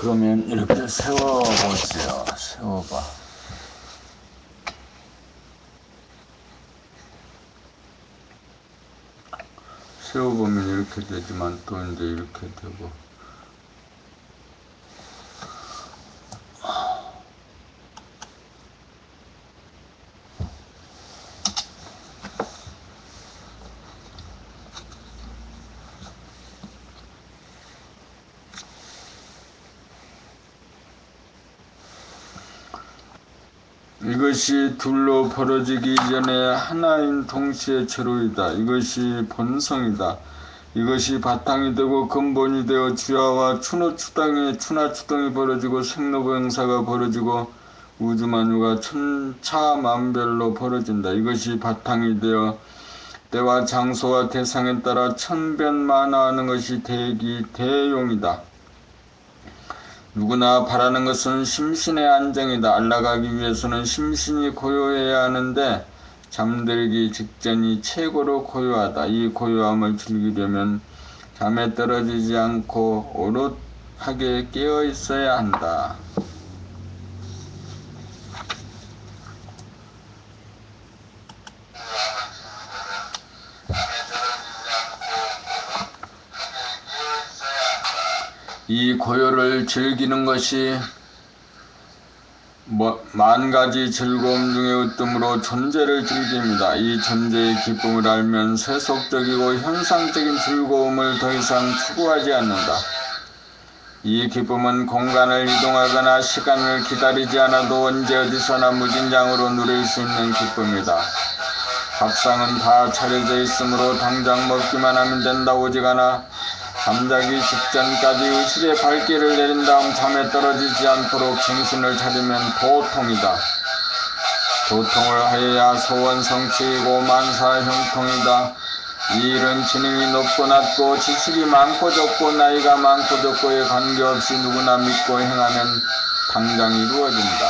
그러면 이렇게 세워보지요. 세워봐. 세워보면 이렇게 되지만 또 이제 이렇게 되고. 이것이 둘로 벌어지기 전에 하나인 동시에 제로이다. 이것이 본성이다. 이것이 바탕이 되고 근본이 되어 주야와 추노추당의 추나추동이 벌어지고 생로병사가 벌어지고 우주만유가 천차만별로 벌어진다. 이것이 바탕이 되어 때와 장소와 대상에 따라 천변만화하는 것이 대기 대용이다. 누구나 바라는 것은 심신의 안정이다. 안락하기 위해서는 심신이 고요해야 하는데 잠들기 직전이 최고로 고요하다. 이 고요함을 즐기려면 잠에 떨어지지 않고 오롯하게 깨어 있어야 한다. 이 고요를 즐기는 것이 만가지 즐거움 중의 으뜸으로 존재를 즐깁니다. 이 존재의 기쁨을 알면 세속적이고 현상적인 즐거움을 더 이상 추구하지 않는다. 이 기쁨은 공간을 이동하거나 시간을 기다리지 않아도 언제 어디서나 무진장으로 누릴 수 있는 기쁨이다. 밥상은 다 차려져 있으므로 당장 먹기만 하면 된다. 오직 하나 잠자기 직전까지 의식의 발길을 내린 다음 잠에 떨어지지 않도록 정신을 차리면 도통이다. 도통을 하여야 소원 성취이고 만사 형통이다. 이 일은 지능이 높고 낮고 지식이 많고 적고 나이가 많고 적고에 관계없이 누구나 믿고 행하면 당장 이루어진다.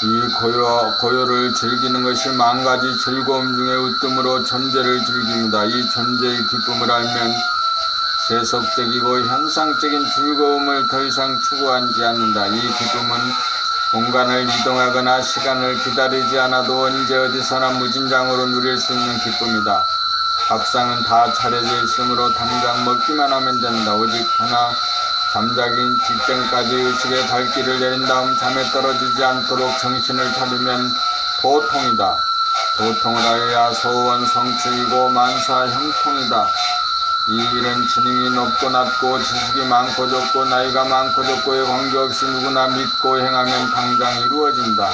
이 고요를 즐기는 것이 만가지 즐거움 중의 으뜸으로 존재를 즐깁니다. 이 존재의 기쁨을 알면 세속적이고 현상적인 즐거움을 더 이상 추구하지 않는다. 이 기쁨은 공간을 이동하거나 시간을 기다리지 않아도 언제 어디서나 무진장으로 누릴 수 있는 기쁨이다. 밥상은 다 차려져 있으므로 당장 먹기만 하면 된다. 오직 하나 잠자기 직전까지 의식의 발길을 내린 다음 잠에 떨어지지 않도록 정신을 차리면 도통이다. 도통을 하여야 소원 성취이고 만사 형통이다. 이 일은 지능이 높고 낮고 지식이 많고 적고 나이가 많고 적고에 관계없이 누구나 믿고 행하면 당장 이루어진다.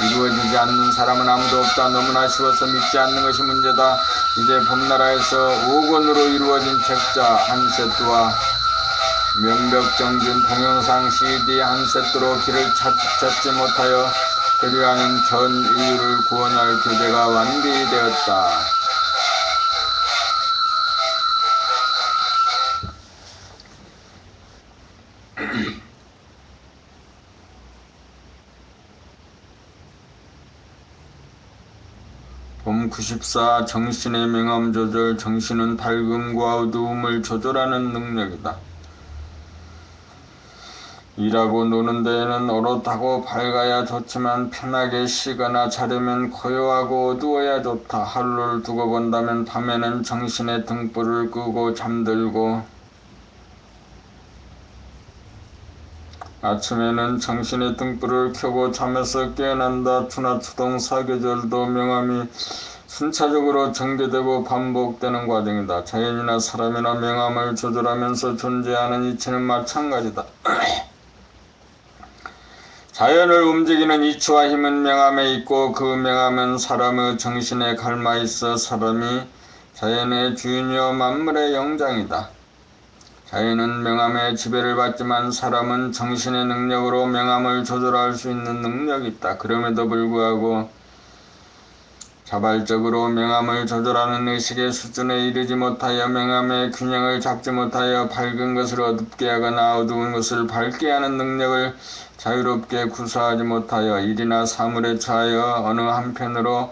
이루어지지 않는 사람은 아무도 없다. 너무나 쉬워서 믿지 않는 것이 문제다. 이제 봄나라에서 우건으로 이루어진 책자 한 세트와 명백정진 동영상 CD 한 세트로 길을 찾지 못하여 그리하는 전 인류를 구원할 교재가 완비되었다. 봄 94 정신의 명암 조절. 정신은 밝음과 어두움을 조절하는 능력이다. 일하고 노는 데에는 오롯하고 밝아야 좋지만 편하게 쉬거나 자려면 고요하고 어두워야 좋다. 하루를 두고 본다면 밤에는 정신의 등불을 끄고 잠들고 아침에는 정신의 등불을 켜고 잠에서 깨어난다. 추나추동 사계절도 명암이 순차적으로 전개되고 반복되는 과정이다. 자연이나 사람이나 명암을 조절하면서 존재하는 이치는 마찬가지다. 자연을 움직이는 이치와 힘은 명암에 있고 그 명암은 사람의 정신에 갈마 있어 사람이 자연의 주인이요 만물의 영장이다. 자연은 명암의 지배를 받지만 사람은 정신의 능력으로 명암을 조절할 수 있는 능력이 있다. 그럼에도 불구하고 자발적으로 명암을 조절하는 의식의 수준에 이르지 못하여 명암의 균형을 잡지 못하여 밝은 것을 어둡게 하거나 어두운 것을 밝게 하는 능력을 자유롭게 구사하지 못하여 일이나 사물에 처하여 어느 한편으로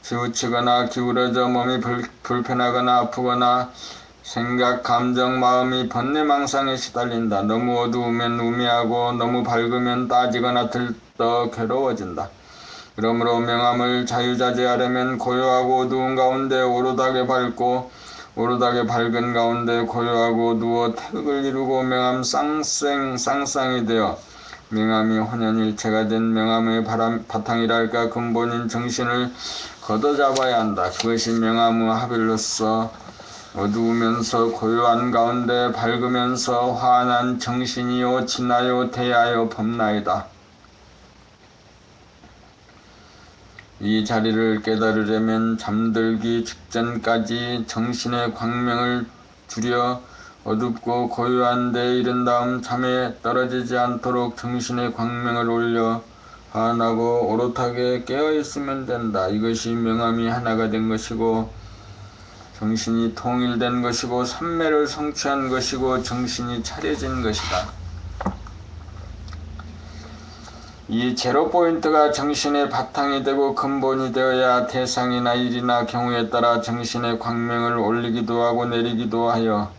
치우치거나 기울어져 몸이 불편하거나 아프거나 생각, 감정, 마음이 번뇌망상에 시달린다. 너무 어두우면 우매하고 너무 밝으면 따지거나 들떠 괴로워진다. 그러므로 명암을 자유자재하려면 고요하고 어두운 가운데 오롯하게 밝고 오롯하게 밝은 가운데 고요하고 누워 태극을 이루고 명암 쌍쌍이 되어 명암이 혼연일체가 된 명암의 바탕이랄까 근본인 정신을 걷어잡아야 한다. 그것이 명암의 하별로서 어두우면서 고요한 가운데 밝으면서 환한 정신이요 진하요 대하여 법나이다. 이 자리를 깨달으려면 잠들기 직전까지 정신의 광명을 줄여 어둡고 고요한 데 이른 다음 잠에 떨어지지 않도록 정신의 광명을 올려 환하고 오롯하게 깨어있으면 된다. 이것이 명암이 하나가 된 것이고 정신이 통일된 것이고 삼매를 성취한 것이고 정신이 차려진 것이다. 이 제로 포인트가 정신의 바탕이 되고 근본이 되어야 대상이나 일이나 경우에 따라 정신의 광명을 올리기도 하고 내리기도 하여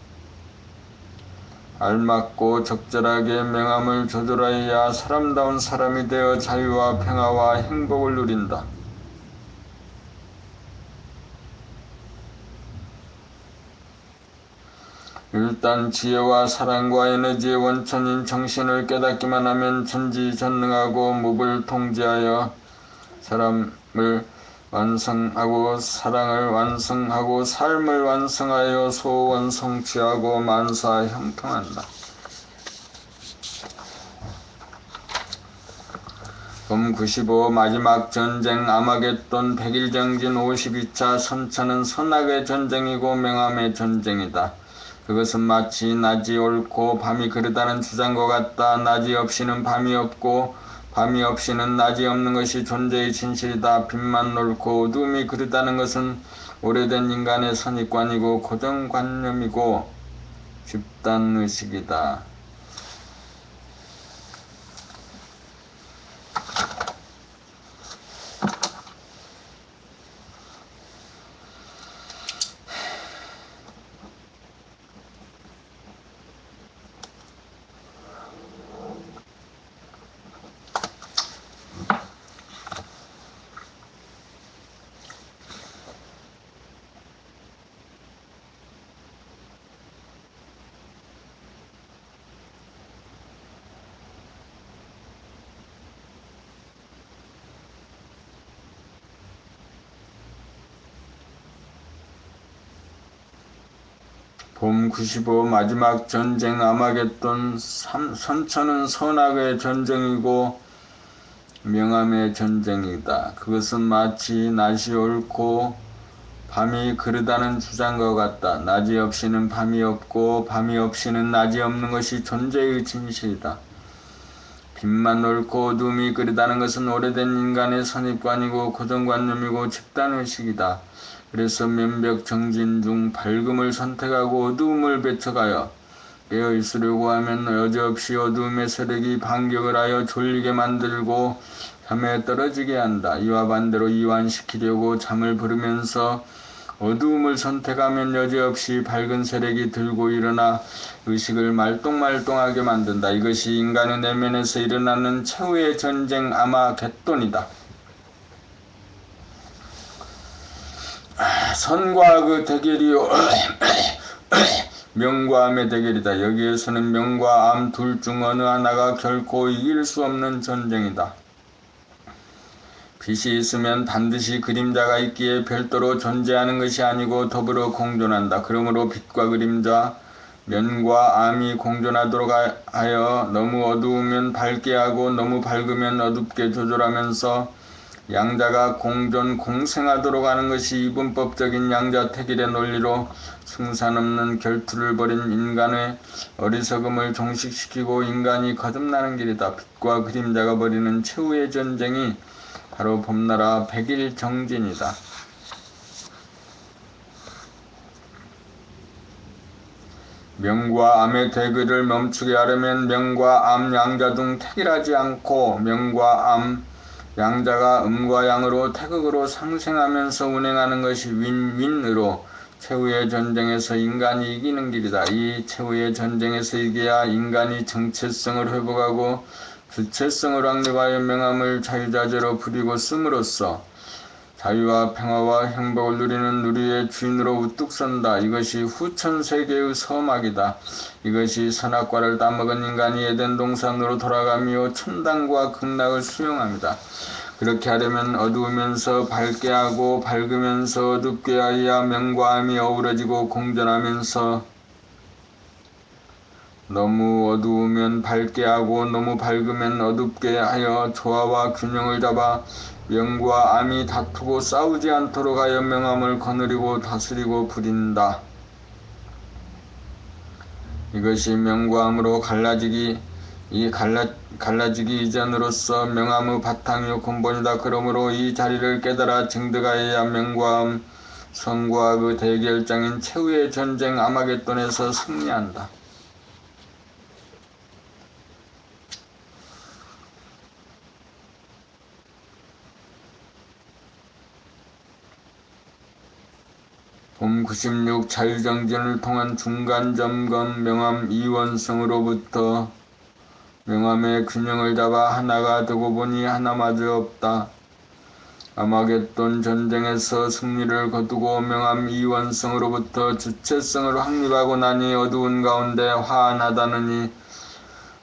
알맞고 적절하게 명암을 조절하여야 사람다운 사람이 되어 자유와 평화와 행복을 누린다. 일단 지혜와 사랑과 에너지의 원천인 정신을 깨닫기만 하면 전지전능하고 무불 통제하여 사람을 완성하고 사랑을 완성하고 삶을 완성하여 소원 성취하고 만사 형통한다. 금 95 마지막 전쟁 아마겟돈 100일정진 52차 선천은 선악의 전쟁이고 명암의 전쟁이다. 그것은 마치 낮이 옳고 밤이 그르다는 주장과 같다. 낮이 없이는 밤이 없고 밤이 없이는 낮이 없는 것이 존재의 진실이다. 빛만 옳고 어둠이 그르다는 것은 오래된 인간의 선입관이고 고정관념이고 집단의식이다. 봄 95 마지막 전쟁 아마겟돈 선천은 선악의 전쟁이고 명암의 전쟁이다. 그것은 마치 낮이 옳고 밤이 그르다는 주장과 같다. 낮이 없이는 밤이 없고 밤이 없이는 낮이 없는 것이 존재의 진실이다. 빛만 옳고 어둠이 그르다는 것은 오래된 인간의 선입관이고 고정관념이고 집단의식이다. 그래서 면벽 정진 중 밝음을 선택하고 어두움을 배척하여 깨어있으려고 하면 여지없이 어두움의 세력이 반격을 하여 졸리게 만들고 잠에 떨어지게 한다. 이와 반대로 이완시키려고 잠을 부르면서 어두움을 선택하면 여지없이 밝은 세력이 들고 일어나 의식을 말똥말똥하게 만든다. 이것이 인간의 내면에서 일어나는 최후의 전쟁 아마겟돈이다. 선과 악의 대결이요 명과 암의 대결이다. 여기에서는 명과 암 둘 중 어느 하나가 결코 이길 수 없는 전쟁이다. 빛이 있으면 반드시 그림자가 있기에 별도로 존재하는 것이 아니고 더불어 공존한다. 그러므로 빛과 그림자, 면과 암이 공존하도록 하여 너무 어두우면 밝게 하고 너무 밝으면 어둡게 조절하면서 양자가 공존 공생하도록 하는 것이 이분법적인 양자택일의 논리로 승산 없는 결투를 벌인 인간의 어리석음을 종식시키고 인간이 거듭나는 길이다. 빛과 그림자가 벌이는 최후의 전쟁이 바로 봄나라 백일정진이다. 명과 암의 대결을 멈추게 하려면 명과 암 양자 중 택일하지 않고 명과 암 양자가 음과 양으로 태극으로 상생하면서 운행하는 것이 윈윈으로 최후의 전쟁에서 인간이 이기는 길이다. 이 최후의 전쟁에서 이겨야 인간이 정체성을 회복하고 주체성을 확립하여 명함을 자유자재로 부리고 씀으로써 자유와 평화와 행복을 누리는 누리의 주인으로 우뚝 선다. 이것이 후천세계의 서막이다. 이것이 선악과를 따먹은 인간이 에덴 동산으로 돌아가며 천당과 극락을 수용합니다. 그렇게 하려면 어두우면서 밝게 하고 밝으면서 어둡게 하여야 명과 암이 어우러지고 공존하면서 너무 어두우면 밝게 하고 너무 밝으면 어둡게 하여 조화와 균형을 잡아 명과 암이 다투고 싸우지 않도록 하여 명암을 거느리고 다스리고 부린다. 이것이 명과 암으로 갈라지기 이전으로서 명암의 바탕이요 근본이다. 그러므로 이 자리를 깨달아 증득하여야 명과 암, 선과 그 대결장인 최후의 전쟁 아마겟돈에서 승리한다. 봄 96 자유정진을 통한 중간점검 명암 이원성으로부터 명암의 균형을 잡아 하나가 되고 보니 하나마저 없다. 아마겟돈 전쟁에서 승리를 거두고 명암 이원성으로부터 주체성을 확립하고 나니 어두운 가운데 화환하다느니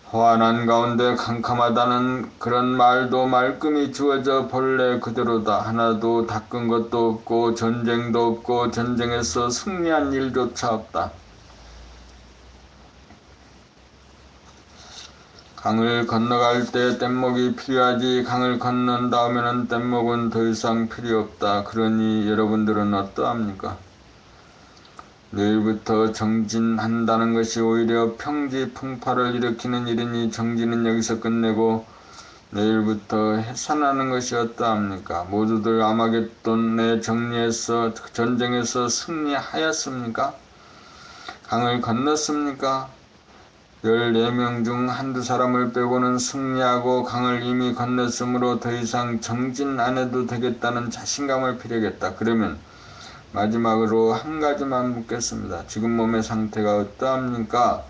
화환한 가운데 캄캄하다는 그런 말도 말끔히 주어져 본래 그대로다. 하나도 닦은 것도 없고 전쟁도 없고 전쟁에서 승리한 일조차 없다. 강을 건너갈 때 뗏목이 필요하지 강을 건넌 다음에는 뗏목은 더 이상 필요 없다. 그러니 여러분들은 어떠합니까? 내일부터 정진한다는 것이 오히려 평지풍파를 일으키는 일이니 정진은 여기서 끝내고 내일부터 해산하는 것이 어떠합니까? 모두들 아마겟돈의 정리에서 전쟁에서 승리하였습니까? 강을 건넜습니까? 14명 중 한두 사람을 빼고는 승리하고 강을 이미 건넜으므로 더 이상 정진 안 해도 되겠다는 자신감을 필요하겠다. 그러면 마지막으로 한 가지만 묻겠습니다. 지금 몸의 상태가 어떠합니까?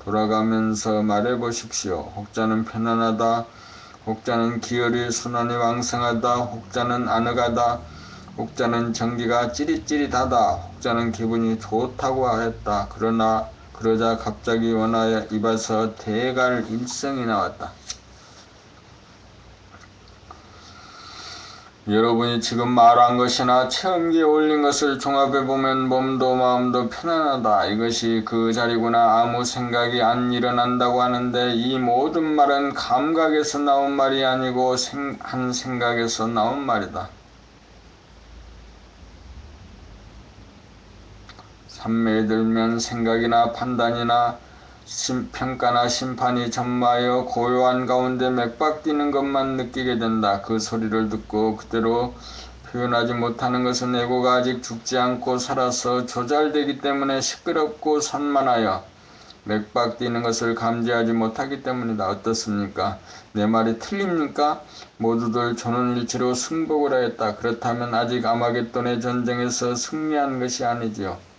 돌아가면서 말해보십시오. 혹자는 편안하다. 혹자는 기혈이 순환이 왕성하다. 혹자는 아늑하다. 혹자는 전기가 찌릿찌릿하다. 혹자는 기분이 좋다고 하였다. 그러자 갑자기 원하의 입에서 대갈 일성이 나왔다. 여러분이 지금 말한 것이나 체험기에 올린 것을 종합해보면 몸도 마음도 편안하다. 이것이 그 자리구나. 아무 생각이 안 일어난다고 하는데 이 모든 말은 감각에서 나온 말이 아니고 한 생각에서 나온 말이다. 삼매에 들면 생각이나 판단이나 평가나 심판이 전무하여 고요한 가운데 맥박 뛰는 것만 느끼게 된다. 그 소리를 듣고 그대로 표현하지 못하는 것은 에고가 아직 죽지 않고 살아서 조잘되기 때문에 시끄럽고 산만하여 맥박 뛰는 것을 감지하지 못하기 때문이다. 어떻습니까? 내 말이 틀립니까? 모두들 전원일치로 승복을 하였다. 그렇다면 아직 아마겟돈의 전쟁에서 승리한 것이 아니지요.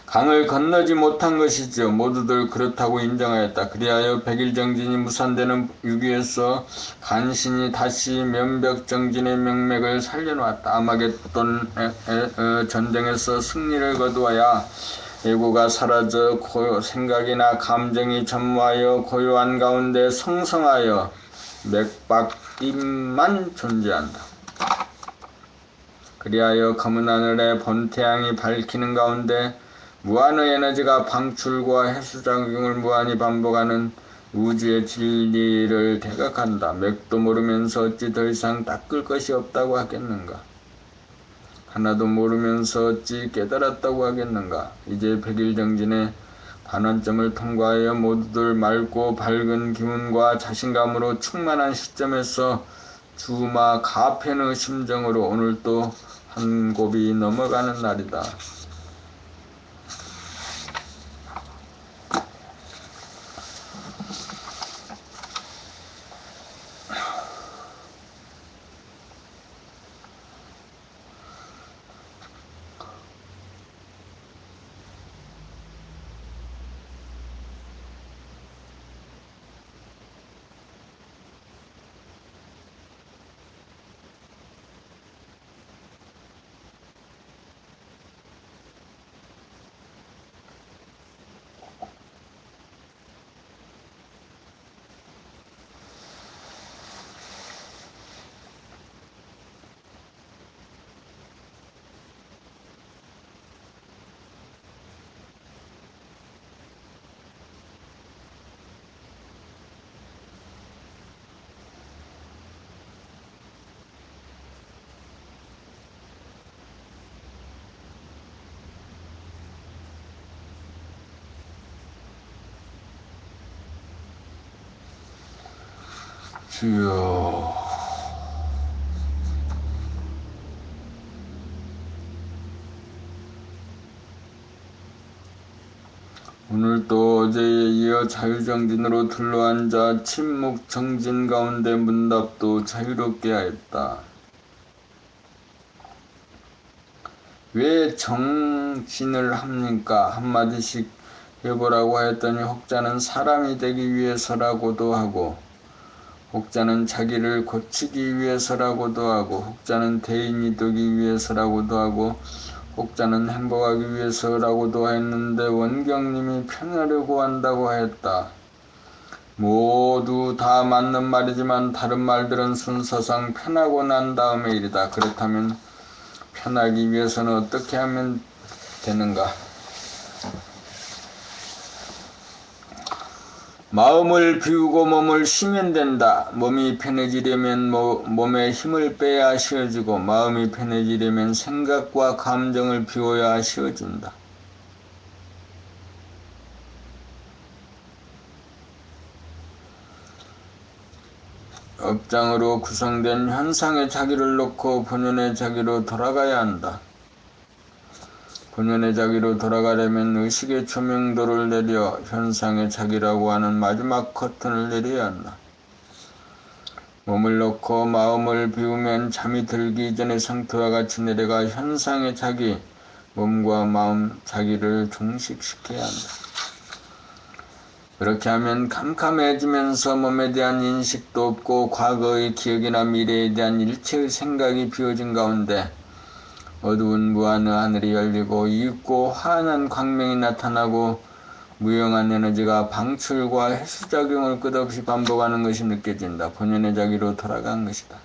강을 건너지 못한 것이죠. 모두들 그렇다고 인정하였다. 그리하여 백일정진이 무산되는 6위에서 간신히 다시 면벽정진의 명맥을 살려놓았다. 아마겟돈 전쟁에서 승리를 거두어야 에고가 사라져 생각이나 감정이 전무하여 고요한 가운데 성성하여 맥박임만 존재한다. 그리하여 검은 하늘에 본태양이 밝히는 가운데 무한의 에너지가 방출과 해수작용을 무한히 반복하는 우주의 진리를 대각한다. 맥도 모르면서 어찌 더 이상 닦을 것이 없다고 하겠는가? 하나도 모르면서 어찌 깨달았다고 하겠는가? 이제 백일정진의 반환점을 통과하여 모두들 맑고 밝은 기운과 자신감으로 충만한 시점에서 주마 가편의 심정으로 오늘 또 한 곱이 넘어가는 날이다. 주여, 오늘 또 어제에 이어 자유정진으로 둘러앉아 침묵정진 가운데 문답도 자유롭게 하였다. 왜 정진을 합니까? 한마디씩 해보라고 하였더니 혹자는 사람이 되기 위해서라고도 하고, 혹자는 자기를 고치기 위해서라고도 하고, 혹자는 대인이 되기 위해서라고도 하고, 혹자는 행복하기 위해서라고도 했는데 원경님이 편하려고 한다고 하였다. 모두 다 맞는 말이지만 다른 말들은 순서상 편하고 난 다음의 일이다. 그렇다면 편하기 위해서는 어떻게 하면 되는가? 마음을 비우고 몸을 쉬면 된다. 몸이 편해지려면 몸에 힘을 빼야 쉬어지고, 마음이 편해지려면 생각과 감정을 비워야 쉬어진다. 업장으로 구성된 현상의 자기를 놓고 본연의 자기로 돌아가야 한다. 본연의 자기로 돌아가려면 의식의 조명도를 내려 현상의 자기라고 하는 마지막 커튼을 내려야 한다. 몸을 놓고 마음을 비우면 잠이 들기 전의 상태와 같이 내려가 현상의 자기, 몸과 마음, 자기를 종식시켜야 한다. 그렇게 하면 캄캄해지면서 몸에 대한 인식도 없고 과거의 기억이나 미래에 대한 일체의 생각이 비워진 가운데 어두운 무한의 하늘이 열리고 이윽고 환한 광명이 나타나고 무용한 에너지가 방출과 해수작용을 끝없이 반복하는 것이 느껴진다. 본연의 자기로 돌아간 것이다.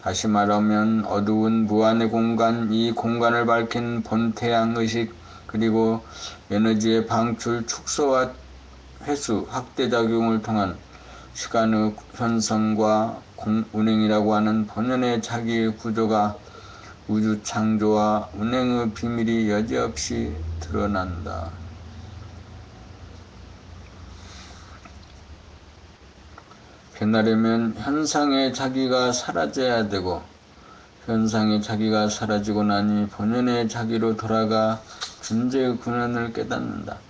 다시 말하면 어두운 무한의 공간, 이 공간을 밝힌 본태양 의식, 그리고 에너지의 방출, 축소와 회수, 확대작용을 통한 시간의 현성과 운행이라고 하는 본연의 자기의 구조가 우주 창조와 운행의 비밀이 여지없이 드러난다. 변하려면 현상의 자기가 사라져야 되고, 현상의 자기가 사라지고 나니 본연의 자기로 돌아가 존재의 근원을 깨닫는다.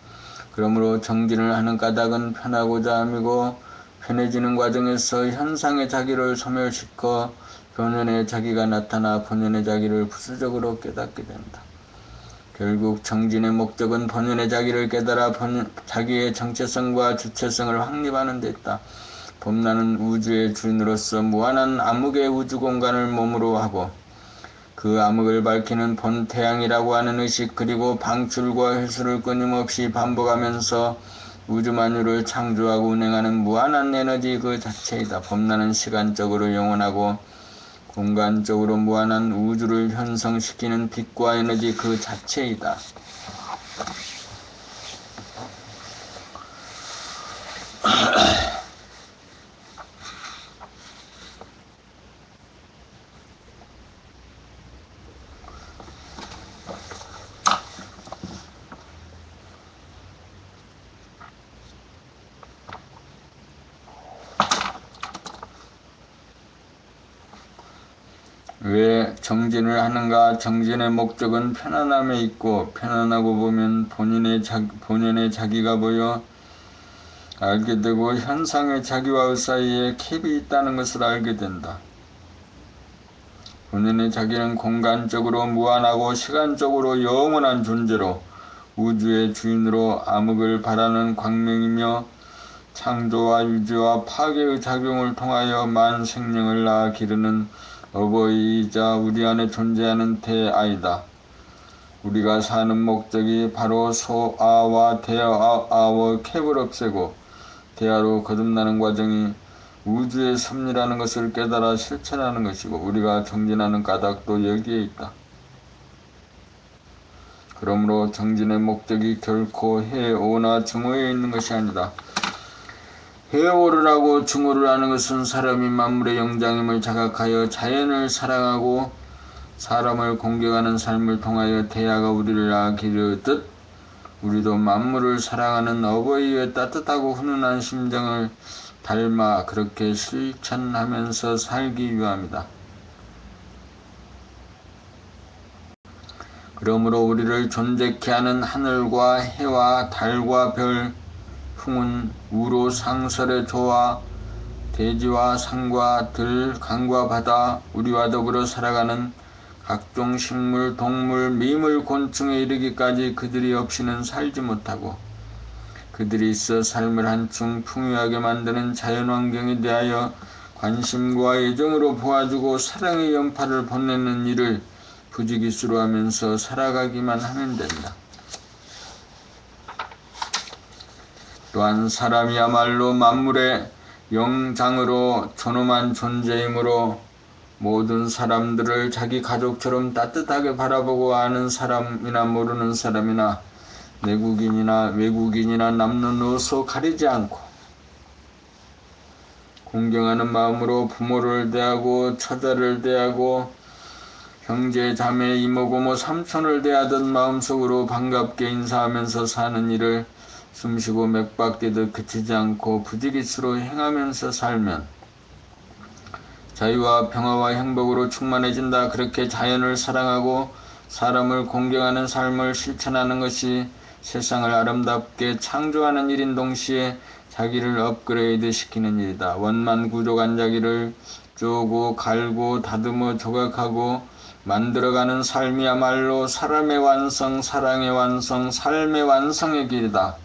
그러므로 정진을 하는 까닭은 편하고자 함이고, 편해지는 과정에서 현상의 자기를 소멸시켜 본연의 자기가 나타나 본연의 자기를 부수적으로 깨닫게 된다. 결국 정진의 목적은 본연의 자기를 깨달아 자기의 정체성과 주체성을 확립하는 데 있다. 봄나는 우주의 주인으로서 무한한 암흑의 우주 공간을 몸으로 하고, 그 암흑을 밝히는 본태양이라고 하는 의식, 그리고 방출과 회수를 끊임없이 반복하면서 우주 만유를 창조하고 운행하는 무한한 에너지 그 자체이다. 봄나는 시간적으로 영원하고 공간적으로 무한한 우주를 형성시키는 빛과 에너지 그 자체이다. 왜 정진을 하는가? 정진의 목적은 편안함에 있고, 편안하고 보면 본연의 자기가 보여 알게 되고, 현상의 자기와 사이에 캡이 있다는 것을 알게 된다. 본연의 자기는 공간적으로 무한하고 시간적으로 영원한 존재로 우주의 주인으로 암흑을 바라는 광명이며, 창조와 유지와 파괴의 작용을 통하여 만 생명을 낳아 기르는 어버이이자 우리 안에 존재하는 대아이다. 우리가 사는 목적이 바로 소아와 대아와 캡을 없애고 대아로 거듭나는 과정이 우주의 섭리라는 것을 깨달아 실천하는 것이고, 우리가 정진하는 까닭도 여기에 있다. 그러므로 정진의 목적이 결코 해오나 증오에 있는 것이 아니다. 해오를 하고 증오를 하는 것은 사람이 만물의 영장임을 자각하여 자연을 사랑하고 사람을 공경하는 삶을 통하여 대아가 우리를 낳아 기르듯, 우리도 만물을 사랑하는 어버이의 따뜻하고 훈훈한 심정을 닮아 그렇게 실천하면서 살기 위함이다. 그러므로 우리를 존재케 하는 하늘과 해와 달과 별, 풍은 우로 상설의 조와 대지와 산과 들, 강과 바다, 우리와 더불어 살아가는 각종 식물, 동물, 미물, 곤충에 이르기까지 그들이 없이는 살지 못하고, 그들이 있어 삶을 한층 풍요하게 만드는 자연환경에 대하여 관심과 애정으로 보아주고 사랑의 연파를 보내는 일을 부지기수로 하면서 살아가기만 하면 된다. 또한 사람이야말로 만물의 영장으로 존엄한 존재이므로 모든 사람들을 자기 가족처럼 따뜻하게 바라보고, 아는 사람이나 모르는 사람이나 내국인이나 외국인이나 남녀노소 가리지 않고 공경하는 마음으로 부모를 대하고 처자를 대하고 형제 자매 이모고모 삼촌을 대하던 마음속으로 반갑게 인사하면서 사는 일을 숨쉬고 맥박뛰듯 그치지 않고 부지기수로 행하면서 살면 자유와 평화와 행복으로 충만해진다. 그렇게 자연을 사랑하고 사람을 공경하는 삶을 실천하는 것이 세상을 아름답게 창조하는 일인 동시에 자기를 업그레이드 시키는 일이다. 원만 구조간자기를 쪼고 갈고 다듬어 조각하고 만들어가는 삶이야말로 사람의 완성, 사랑의 완성, 삶의 완성의 길이다.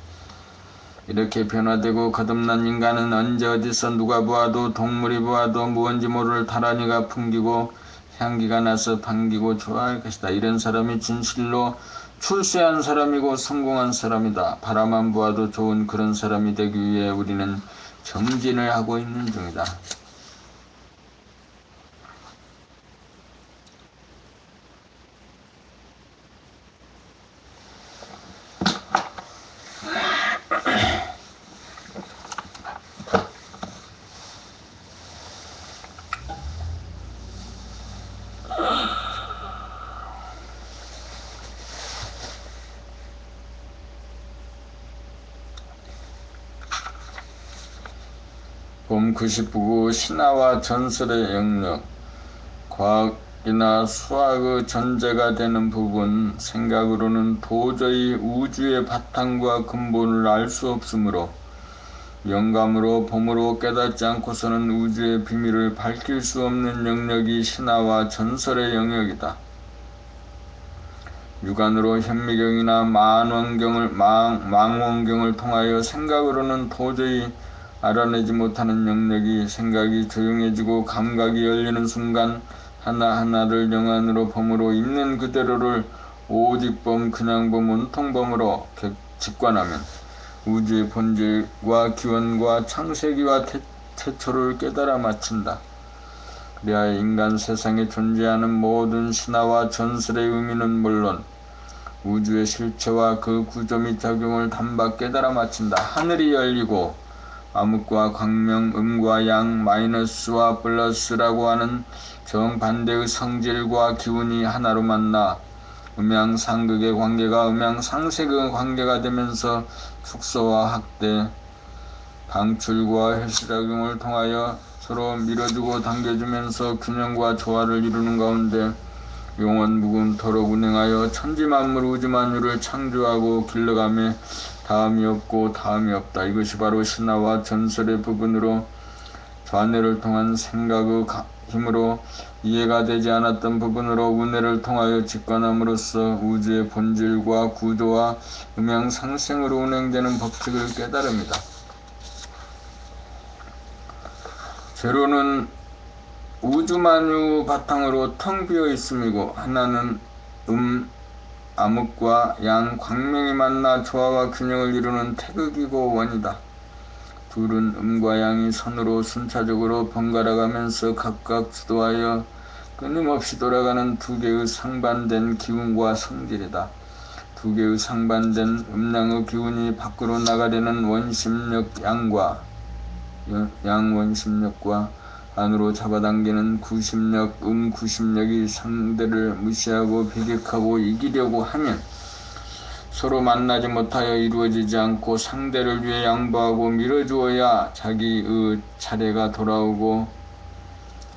이렇게 변화되고 거듭난 인간은 언제 어디서 누가 보아도 동물이 보아도 무언지 모를 다란이가 풍기고 향기가 나서 반기고 좋아할 것이다. 이런 사람이 진실로 출세한 사람이고 성공한 사람이다. 바라만 보아도 좋은 그런 사람이 되기 위해 우리는 정진을 하고 있는 중이다. 봄 99구 신화와 전설의 영역, 과학이나 수학의 전제가 되는 부분, 생각으로는 도저히 우주의 바탕과 근본을 알 수 없으므로 영감으로 봄으로 깨닫지 않고서는 우주의 비밀을 밝힐 수 없는 영역이 신화와 전설의 영역이다. 육안으로 현미경이나 망원경을 통하여 생각으로는 도저히 알아내지 못하는 영역이, 생각이 조용해지고 감각이 열리는 순간 하나하나를 영안으로 봄으로 있는 그대로를 오직 봄, 그냥 봄, 온통 봄으로 직관하면 우주의 본질과 기원과 창세기와 태초를 깨달아 마친다. 그래야 인간 세상에 존재하는 모든 신화와 전설의 의미는 물론 우주의 실체와 그 구조 및 작용을 단박 깨달아 마친다. 하늘이 열리고 암흑과 광명, 음과 양, 마이너스와 플러스라고 하는 정반대의 성질과 기운이 하나로 만나 음양상극의 관계가 음양상색의 관계가 되면서 축소와 확대, 방출과 헬스작용을 통하여 서로 밀어주고 당겨주면서 균형과 조화를 이루는 가운데 영원무궁토록 운행하여 천지만물 우주만유를 창조하고 길러가며 다음이 없고 다음이 없다. 이것이 바로 신화와 전설의 부분으로 좌뇌를 통한 생각의 힘으로 이해가 되지 않았던 부분으로 우뇌를 통하여 직관함으로써 우주의 본질과 구조와 음양상생으로 운행되는 법칙을 깨달습니다. 제로는 우주만유 바탕으로 텅 비어 있음이고 하나는 암흑과 양 광명이 만나 조화와 균형을 이루는 태극이고 원이다. 둘은 음과 양이 선으로 순차적으로 번갈아 가면서 각각 주도하여 끊임없이 돌아가는 두 개의 상반된 기운과 성질이다. 두 개의 상반된 음양의 기운이 밖으로 나가려는 원심력 양원심력과 안으로 잡아당기는 구심력 구심력이 상대를 무시하고 배격하고 이기려고 하면 서로 만나지 못하여 이루어지지 않고 상대를 위해 양보하고 밀어주어야 자기의 차례가 돌아오고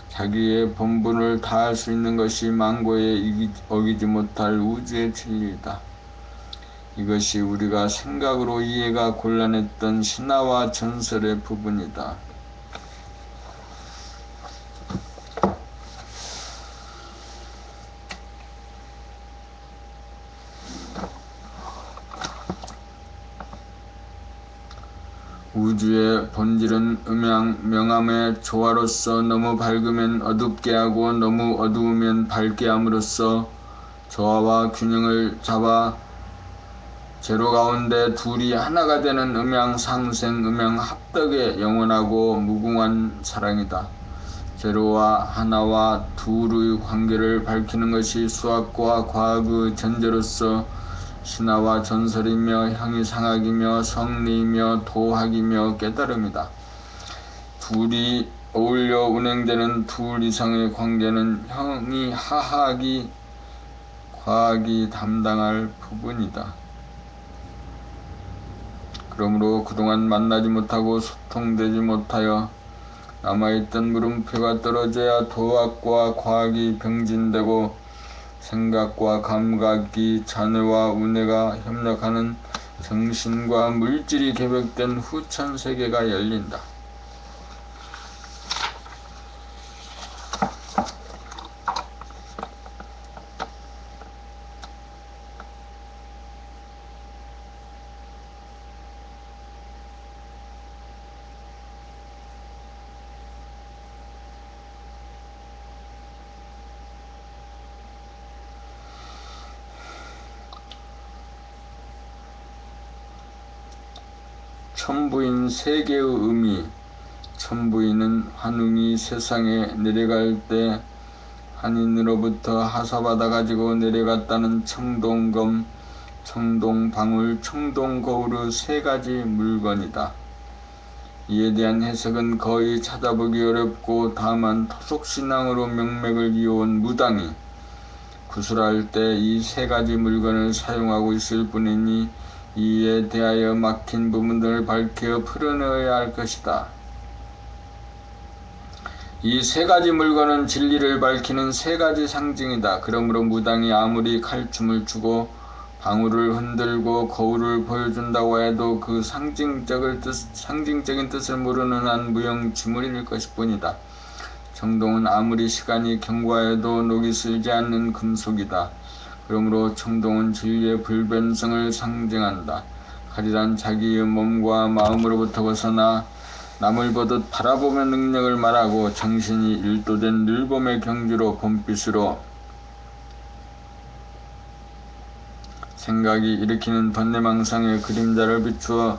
자기의 본분을 다할 수 있는 것이 만고에 어기지 못할 우주의 진리이다. 이것이 우리가 생각으로 이해가 곤란했던 신화와 전설의 부분이다. 우주의 본질은 명암의 조화로서 너무 밝으면 어둡게 하고 너무 어두우면 밝게 함으로써 조화와 균형을 잡아 제로 가운데 둘이 하나가 되는 음양상생 음양합덕의 영원하고 무궁한 사랑이다. 제로와 하나와 둘의 관계를 밝히는 것이 수학과 과학의 전제로서 신화와 전설이며 형이상학이며 성리이며 도학이며 깨달음이다. 둘이 어울려 운행되는 둘 이상의 관계는 형이 하학이 과학이 담당할 부분이다. 그러므로 그동안 만나지 못하고 소통되지 못하여 남아있던 물음표가 떨어져야 도학과 과학이 병진되고 생각과 감각이 자뇌와 우뇌가 협력하는 정신과 물질이 개벽된 후천세계가 열린다. 천부인 세계의 의미. 천부인은 환웅이 세상에 내려갈 때 한인으로부터 하사받아 가지고 내려갔다는 청동검, 청동방울, 청동거울의 세 가지 물건이다. 이에 대한 해석은 거의 찾아보기 어렵고 다만 토속신앙으로 명맥을 이어온 무당이 구술할 때 이 세 가지 물건을 사용하고 있을 뿐이니 이에 대하여 막힌 부분들을 밝혀 풀어내어야 할 것이다. 이 세 가지 물건은 진리를 밝히는 세 가지 상징이다. 그러므로 무당이 아무리 칼춤을 추고 방울을 흔들고 거울을 보여준다고 해도 그 상징적인 뜻을 모르는 한 무용지물일 것일 뿐이다. 청동은 아무리 시간이 경과해도 녹이 슬지 않는 금속이다. 그러므로 청동은 진리의 불변성을 상징한다. 칼이란 자기의 몸과 마음으로부터 벗어나 남을 보듯 바라보며 능력을 말하고 정신이 일도된 늘봄의 경지로 봄빛으로 생각이 일으키는 번뇌망상의 그림자를 비추어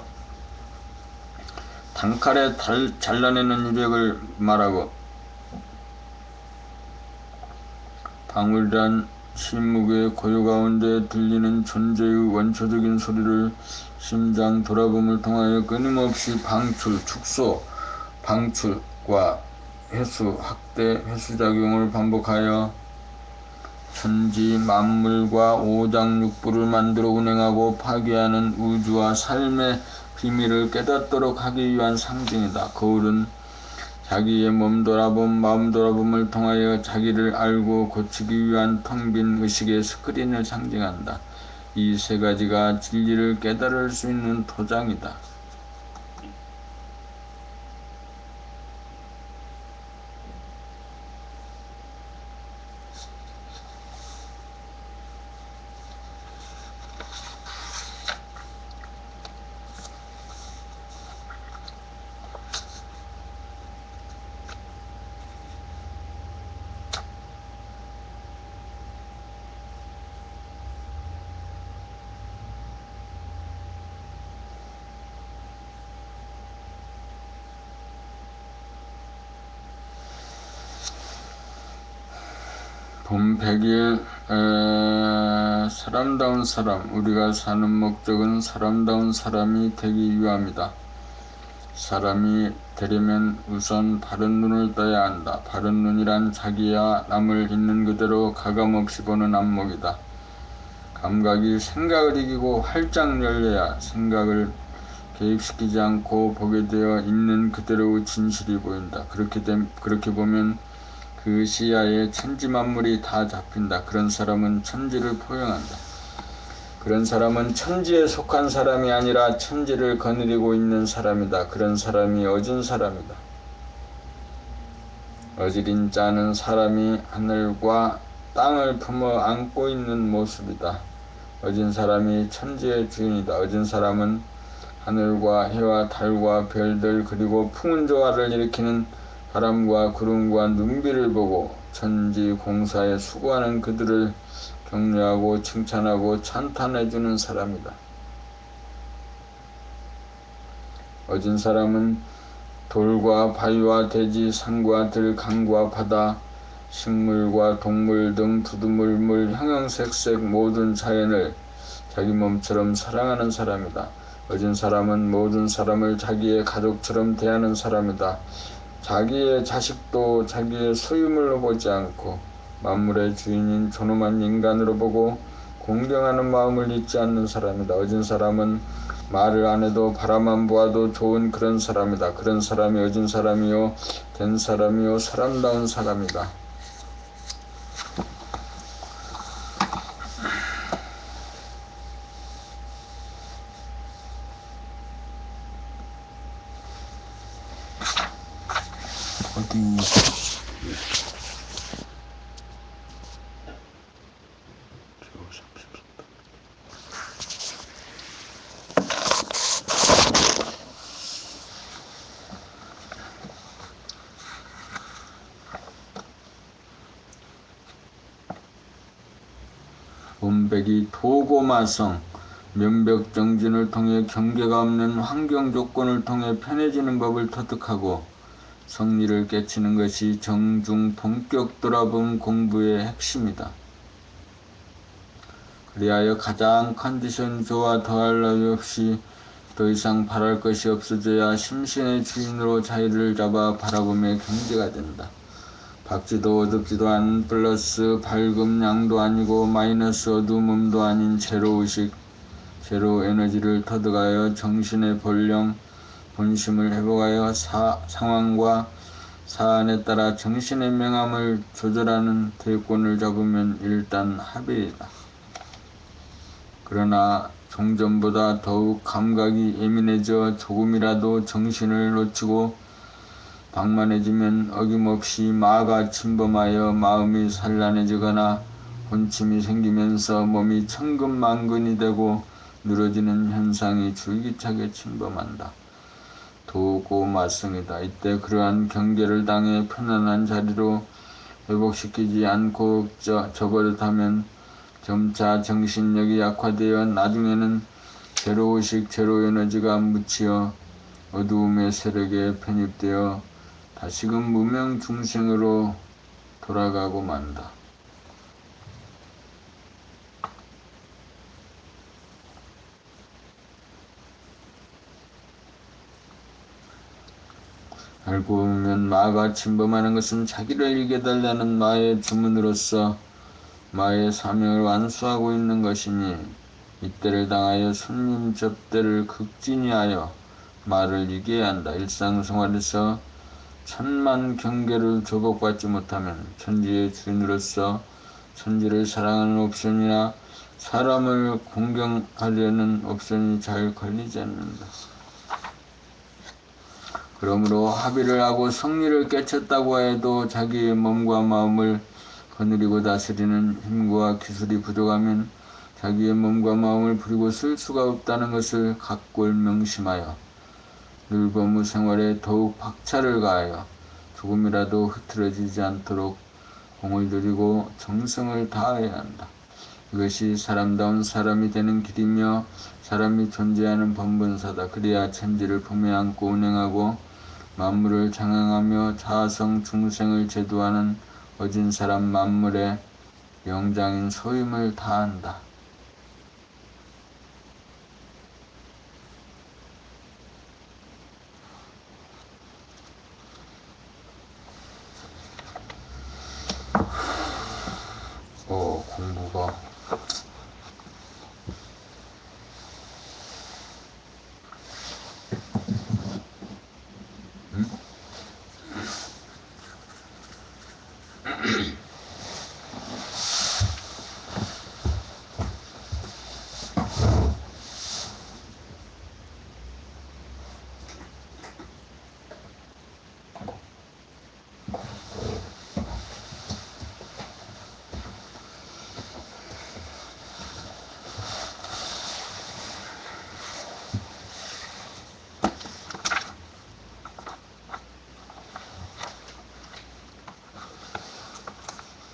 단칼에 잘라내는 위력을 말하고 방울이란 심묵의 고요 가운데 들리는 존재의 원초적인 소리를 심장 돌아봄을 통하여 끊임없이 방출, 축소, 방출과 회수, 확대, 회수작용을 반복하여 천지 만물과 오장육부를 만들어 운행하고 파괴하는 우주와 삶의 비밀을 깨닫도록 하기 위한 상징이다. 거울은 자기의 몸 돌아봄, 마음 돌아봄을 통하여 자기를 알고 고치기 위한 텅 빈 의식의 스크린을 상징한다. 이 세 가지가 진리를 깨달을 수 있는 토장이다. 봄 100일 사람다운 사람. 우리가 사는 목적은 사람다운 사람이 되기 위함이다. 사람이 되려면 우선 바른 눈을 떠야 한다. 바른 눈이란 자기야 남을 있는 그대로 가감없이 보는 안목이다. 감각이 생각을 이기고 활짝 열려야 생각을 개입시키지 않고 보게 되어 있는 그대로의 진실이 보인다. 그렇게 보면 그 시야에 천지만물이 다 잡힌다. 그런 사람은 천지를 포용한다. 그런 사람은 천지에 속한 사람이 아니라 천지를 거느리고 있는 사람이다. 그런 사람이 어진 사람이다. 어지린 자는 사람이 하늘과 땅을 품어 안고 있는 모습이다. 어진 사람이 천지의 주인이다. 어진 사람은 하늘과 해와 달과 별들 그리고 풍운조화를 일으키는 바람과 구름과 눈비를 보고 천지 공사에 수고하는 그들을 격려하고 칭찬하고 찬탄해주는 사람이다. 어진 사람은 돌과 바위와 대지, 산과 들, 강과 바다, 식물과 동물 등 두두물물 형형색색 모든 자연을 자기 몸처럼 사랑하는 사람이다. 어진 사람은 모든 사람을 자기의 가족처럼 대하는 사람이다. 자기의 자식도 자기의 소유물로 보지 않고 만물의 주인인 존엄한 인간으로 보고 공경하는 마음을 잊지 않는 사람이다. 어진 사람은 말을 안 해도 바라만 보아도 좋은 그런 사람이다. 그런 사람이 어진 사람이요 된 사람이요 사람다운 사람이다. 어디 본백이 도고마성 면벽정진을 통해 경계가 없는 환경 조건을 통해 편해지는 법을 터득하고 성리를 깨치는 것이 정중 본격 돌아본 공부의 핵심이다. 그리하여 가장 컨디션 좋아 더할 나위 없이 더 이상 바랄 것이 없어져야 심신의 주인으로 자리를 잡아 바라봄의 경지가 된다. 박지도 어둡지도 않은 플러스 밝음 양도 아니고 마이너스 어두움도 아닌 제로의식, 제로 에너지를 터득하여 정신의 본령, 본심을 회복하여 상황과 사안에 따라 정신의 명암을 조절하는 대권을 잡으면 일단 합의이다. 그러나 종전보다 더욱 감각이 예민해져 조금이라도 정신을 놓치고 방만해지면 어김없이 마가 침범하여 마음이 산란해지거나 혼침이 생기면서 몸이 천근만근이 되고 늘어지는 현상이 줄기차게 침범한다. 도고마성이다. 이때 그러한 경계를 당해 편안한 자리로 회복시키지 않고 저버릇하면 점차 정신력이 약화되어 나중에는 제로의식, 제로에너지가 묻히어 어두움의 세력에 편입되어 다시금 무명 중생으로 돌아가고 만다. 알고 보면 마가 침범하는 것은 자기를 일깨달라는 마의 주문으로서 마의 사명을 완수하고 있는 것이니 이때를 당하여 손님 접대를 극진히 하여 마를 이겨야 한다. 일상생활에서 천만 경계를 조복받지 못하면 천지의 주인으로서 천지를 사랑하는 옵션이나 사람을 공경하려는 옵션이 잘 걸리지 않는다. 그러므로 합의를 하고 성리를 깨쳤다고 해도 자기의 몸과 마음을 거느리고 다스리는 힘과 기술이 부족하면 자기의 몸과 마음을 부리고 쓸 수가 없다는 것을 각골 명심하여 늘범의 생활에 더욱 박차를 가하여 조금이라도 흐트러지지 않도록 공을 들이고 정성을 다해야 한다. 이것이 사람다운 사람이 되는 길이며 사람이 존재하는 본분사다. 그래야 천지를 품에 안고 운행하고 만물을 장행하며 자성 중생을 제도하는 어진 사람 만물의 영장인 소임을 다한다. 공부가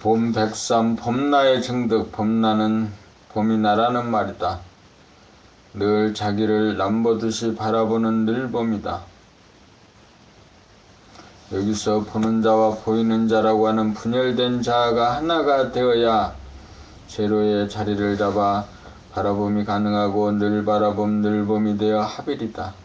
봄백삼 봄나의 정득. 봄나는 봄이 나라는 말이다. 늘 자기를 남보듯이 바라보는 늘봄이다. 여기서 보는 자와 보이는 자라고 하는 분열된 자아가 하나가 되어야 제로의 자리를 잡아 바라봄이 가능하고 늘 바라봄 늘봄이 되어 합일이다.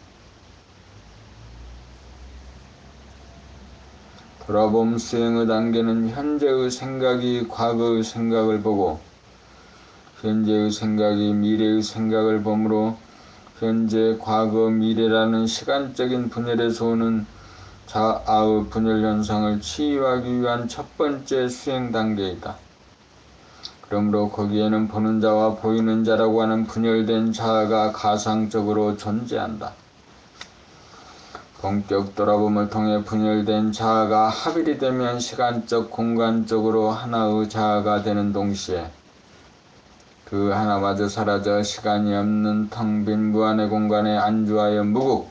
돌아봄 수행의 단계는 현재의 생각이 과거의 생각을 보고 현재의 생각이 미래의 생각을 보므로 현재, 과거, 미래라는 시간적인 분열에서 오는 자아의 분열 현상을 치유하기 위한 첫 번째 수행 단계이다. 그러므로 거기에는 보는 자와 보이는 자라고 하는 분열된 자아가 가상적으로 존재한다. 본격 돌아봄을 통해 분열된 자아가 합일이 되면 시간적, 공간적으로 하나의 자아가 되는 동시에 그 하나마저 사라져 시간이 없는 텅 빈 무한의 공간에 안주하여 무국,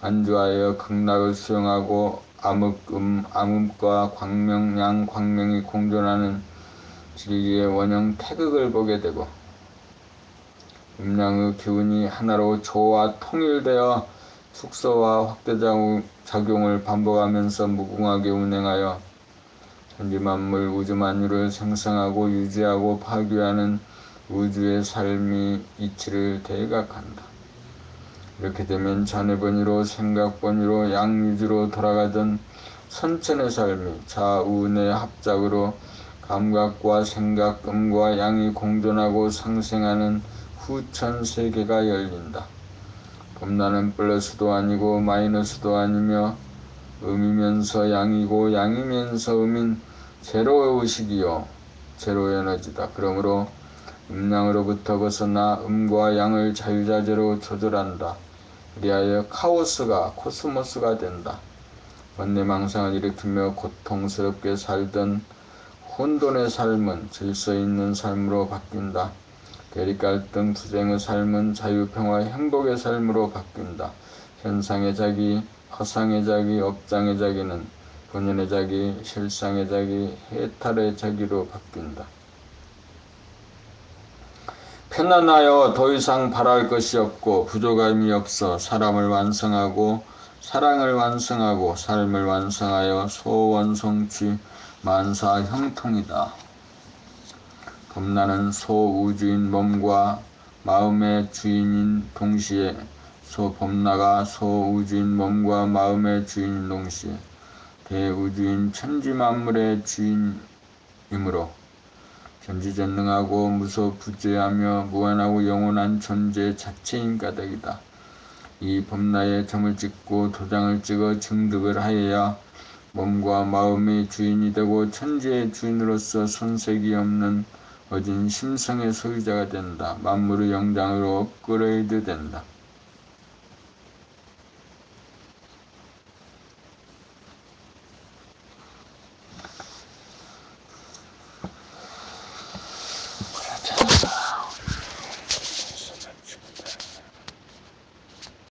안주하여 극락을 수용하고 암음과 광명, 양광명이 공존하는 진리의 원형 태극을 보게 되고 음양의 기운이 하나로 조와 통일되어 축소와 확대작용을 반복하면서 무궁하게 운행하여 천지만물 우주만유를 생성하고 유지하고 파괴하는 우주의 삶이 이치를 대각한다. 이렇게 되면 전의 번위로 생각 번위로 양유주로 돌아가던 선천의 삶이 좌우의 합작으로 감각과 생각, 음과 양이 공존하고 상생하는 후천 세계가 열린다. 봄나는 플러스도 아니고 마이너스도 아니며 음이면서 양이고 양이면서 음인 제로 의식이요 제로 에너지다. 그러므로 음양으로부터 벗어나 음과 양을 자유자재로 조절한다. 그리하여 카오스가 코스모스가 된다. 번뇌망상을 일으키며 고통스럽게 살던 혼돈의 삶은 질서 있는 삶으로 바뀐다. 대립갈등 투쟁의 삶은 자유평화 행복의 삶으로 바뀐다. 현상의 자기, 허상의 자기, 업장의 자기는 본연의 자기, 실상의 자기, 해탈의 자기로 바뀐다. 편안하여 더 이상 바랄 것이 없고 부족함이 없어 사람을 완성하고 사랑을 완성하고 삶을 완성하여 소원성취 만사 형통이다. 봄나는 소우주인 몸과 마음의 주인인 동시에 봄나가 소우주인 몸과 마음의 주인인 동시에 대우주인 천지만물의 주인이므로 전지전능하고 무소부재하며 무한하고 영원한 존재 자체인 까닭이다. 이 법라에 점을 찍고 도장을 찍어 증득을 하여야 몸과 마음의 주인이 되고 천지의 주인으로서 손색이 없는 어진 심성의 소유자가 된다. 만물의 영장으로 끌어야도 된다.